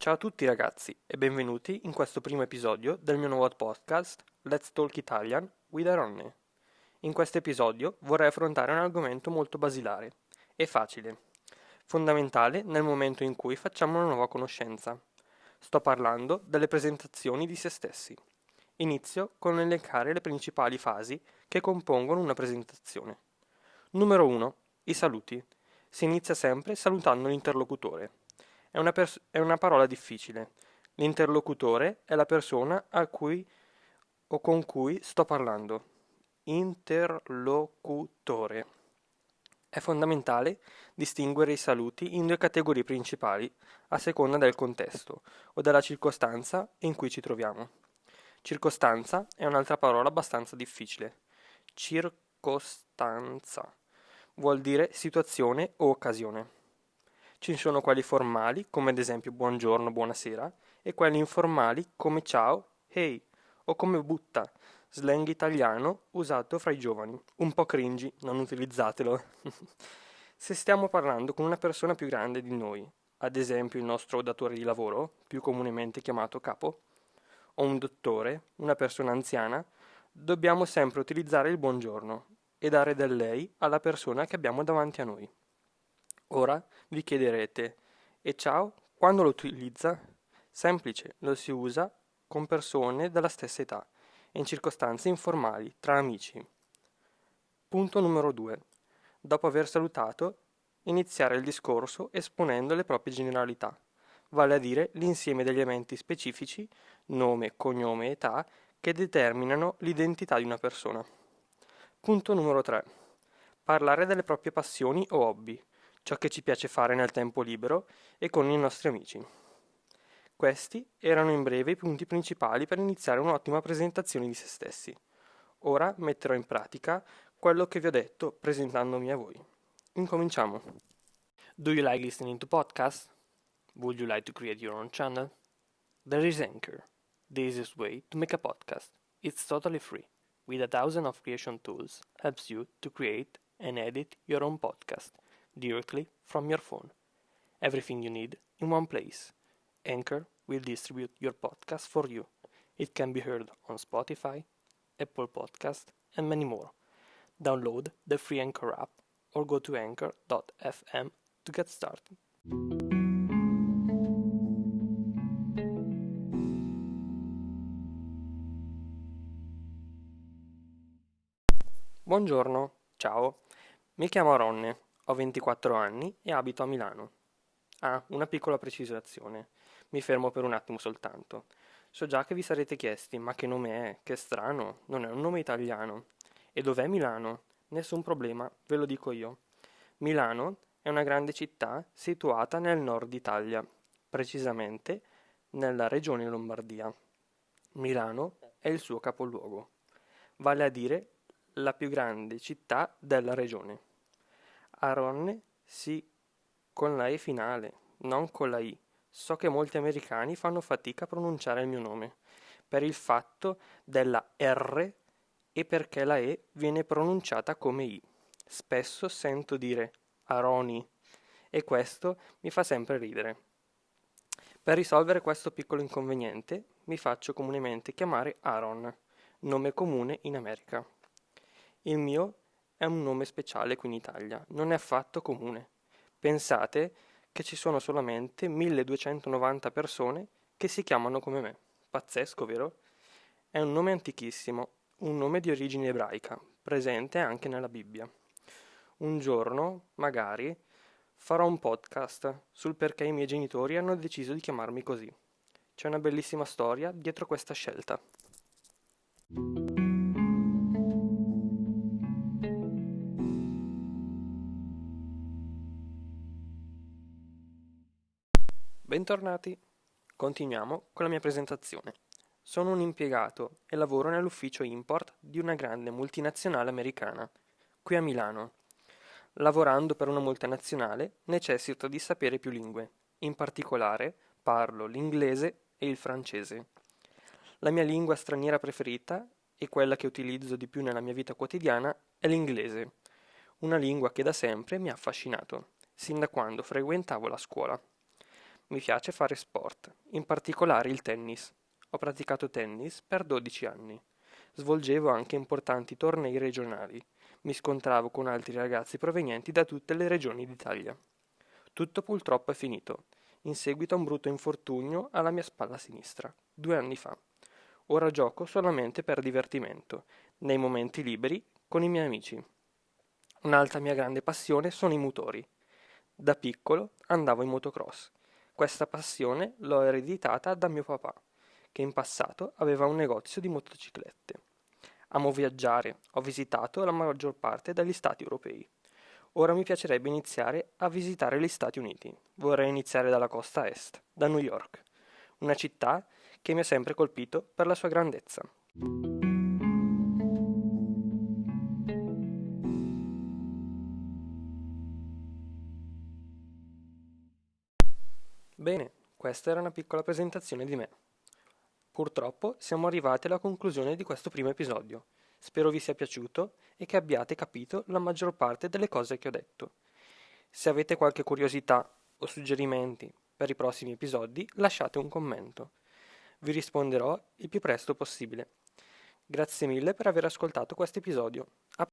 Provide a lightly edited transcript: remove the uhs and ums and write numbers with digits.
Ciao a tutti ragazzi e benvenuti in questo primo episodio del mio nuovo podcast Let's Talk Italian with Aronne. In questo episodio vorrei affrontare un argomento molto basilare e facile, fondamentale nel momento in cui facciamo una nuova conoscenza. Sto parlando delle presentazioni di se stessi. Inizio con elencare le principali fasi che compongono una presentazione. Numero 1. I saluti. Si inizia sempre salutando l'interlocutore. È una parola difficile. L'interlocutore è la persona a cui o con cui sto parlando. Interlocutore. È fondamentale distinguere i saluti in due categorie principali a seconda del contesto o della circostanza in cui ci troviamo. Circostanza è un'altra parola abbastanza difficile. Circostanza vuol dire situazione o occasione. Ci sono quelli formali, come ad esempio buongiorno, buonasera, e quelli informali come ciao, hey, o come butta, slang italiano usato fra i giovani. Un po' cringy, non utilizzatelo. Se stiamo parlando con una persona più grande di noi, ad esempio il nostro datore di lavoro, più comunemente chiamato capo, o un dottore, una persona anziana, dobbiamo sempre utilizzare il buongiorno e dare del lei alla persona che abbiamo davanti a noi. Ora vi chiederete, e ciao, quando lo utilizza? Semplice, lo si usa con persone della stessa età e in circostanze informali, tra amici. Punto numero 2. Dopo aver salutato, iniziare il discorso esponendo le proprie generalità, vale a dire l'insieme degli elementi specifici, nome, cognome e età, che determinano l'identità di una persona. Punto numero 3. Parlare delle proprie passioni o hobby, ciò che ci piace fare nel tempo libero e con i nostri amici. Questi erano in breve i punti principali per iniziare un'ottima presentazione di se stessi. Ora metterò in pratica quello che vi ho detto presentandomi a voi. Incominciamo. Do you like listening to podcasts? Would you like to create your own channel? There is Anchor, the easiest way to make a podcast. It's totally free. With 1,000 of creation tools, helps you to create and edit your own podcast directly from your phone. Everything you need in one place. Anchor will distribute your podcast for you. It can be heard on Spotify, Apple Podcast, and many more. Download the free Anchor app or go to anchor.fm to get started. Buongiorno, ciao. Mi chiamo Aronne, ho 24 anni e abito a Milano. Una piccola precisazione. Mi fermo per un attimo soltanto. So già che vi sarete chiesti, ma che nome è? Che strano, non è un nome italiano. E dov'è Milano? Nessun problema, ve lo dico io. Milano è una grande città situata nel nord Italia, precisamente nella regione Lombardia. Milano è il suo capoluogo, vale a dire la più grande città della regione. Aronne sì, con la E finale, non con la I. So che molti americani fanno fatica a pronunciare il mio nome, per il fatto della R e perché la E viene pronunciata come I. Spesso sento dire Aroni e questo mi fa sempre ridere. Per risolvere questo piccolo inconveniente mi faccio comunemente chiamare Aaron, nome comune in America. Il mio è un nome speciale qui in Italia, non è affatto comune. Pensate che ci sono solamente 1290 persone che si chiamano come me. Pazzesco, vero? È un nome antichissimo, un nome di origine ebraica, presente anche nella Bibbia. Un giorno, magari, farò un podcast sul perché i miei genitori hanno deciso di chiamarmi così. C'è una bellissima storia dietro questa scelta. Bentornati! Continuiamo con la mia presentazione. Sono un impiegato e lavoro nell'ufficio import di una grande multinazionale americana, qui a Milano. Lavorando per una multinazionale necessito di sapere più lingue, in particolare parlo l'inglese e il francese. La mia lingua straniera preferita e quella che utilizzo di più nella mia vita quotidiana è l'inglese, una lingua che da sempre mi ha affascinato, sin da quando frequentavo la scuola. Mi piace fare sport, in particolare il tennis. Ho praticato tennis per 12 anni. Svolgevo anche importanti tornei regionali. Mi scontravo con altri ragazzi provenienti da tutte le regioni d'Italia. Tutto purtroppo è finito, in seguito a un brutto infortunio alla mia spalla sinistra, 2 anni fa. Ora gioco solamente per divertimento, nei momenti liberi, con i miei amici. Un'altra mia grande passione sono i motori. Da piccolo andavo in motocross. Questa passione l'ho ereditata da mio papà, che in passato aveva un negozio di motociclette. Amo viaggiare, ho visitato la maggior parte degli stati europei. Ora mi piacerebbe iniziare a visitare gli Stati Uniti. Vorrei iniziare dalla costa est, da New York, una città che mi ha sempre colpito per la sua grandezza. Bene, questa era una piccola presentazione di me. Purtroppo siamo arrivati alla conclusione di questo primo episodio. Spero vi sia piaciuto e che abbiate capito la maggior parte delle cose che ho detto. Se avete qualche curiosità o suggerimenti per i prossimi episodi, lasciate un commento. Vi risponderò il più presto possibile. Grazie mille per aver ascoltato questo episodio. A